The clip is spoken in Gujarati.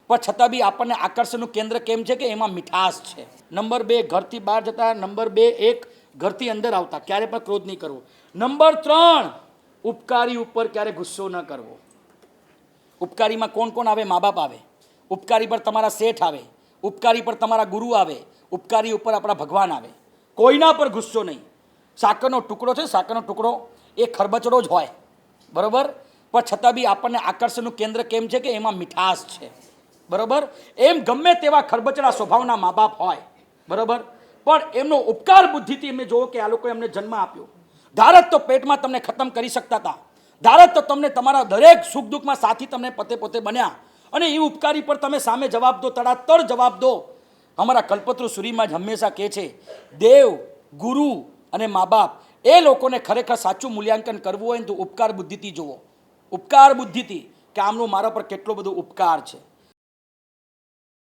પણ છતાં બી આપણને આકર્ષણનું કેન્દ્ર કેમ છે કે એમાં મીઠાશ છે. નંબર 2, ઘરથી બહાર જતા. નંબર 2, 1 ઘરથી અંદર આવતા ક્યારે પણ ક્રોધ નહીં કરવો. નંબર 3, ઉપકારી ઉપર ક્યારે ગુસ્સો ન કરવો. ઉપકારીમાં કોણ કોણ આવે? મા બાપ આવે. ઉપકારી પર તમારા શેઠ આવે. ઉપકારી પર તમારા ગુરુ આવે. ઉપકારી ઉપર આપણા ભગવાન આવે. કોઈના પર ગુસ્સો નહીં. સાકરનો ટુકડો છે, સાકરનો ટુકડો એ ખરબચડો જ હોય, બરાબર, પણ છતાં બી આપણને આકર્ષણનું કેન્દ્ર કેમ છે કે એમાં મીઠાશ છે, બરાબર. એમ ગમે તેવા ખરબચડા સ્વભાવના મા બાપ હોય, બરાબર, પણ એમનો ઉપકાર બુદ્ધિથી એમને જોવો કે આ લોકોએ એમને જન્મ આપ્યો. ધારત તો પેટમાં તમને ખતમ કરી શકતા હતા, ધારત તો તમને તમારા દરેક સુખ દુઃખમાં સાથી તમને પોતે બન્યા, અને એ ઉપકારી પર તમે સામે જવાબ દો, તડાતર જવાબ દો. અમારા કલ્પતરુ સુરીમાં જ હંમેશા કહે છે, દેવ, ગુરુ અને મા બાપ એ લોકોને ખરેખર સાચું મૂલ્યાંકન કરવું હોય ને તો ઉપકાર બુદ્ધિથી જુઓ. ઉપકાર બુદ્ધિથી કે આમનો મારા પર કેટલો બધો ઉપકાર છે.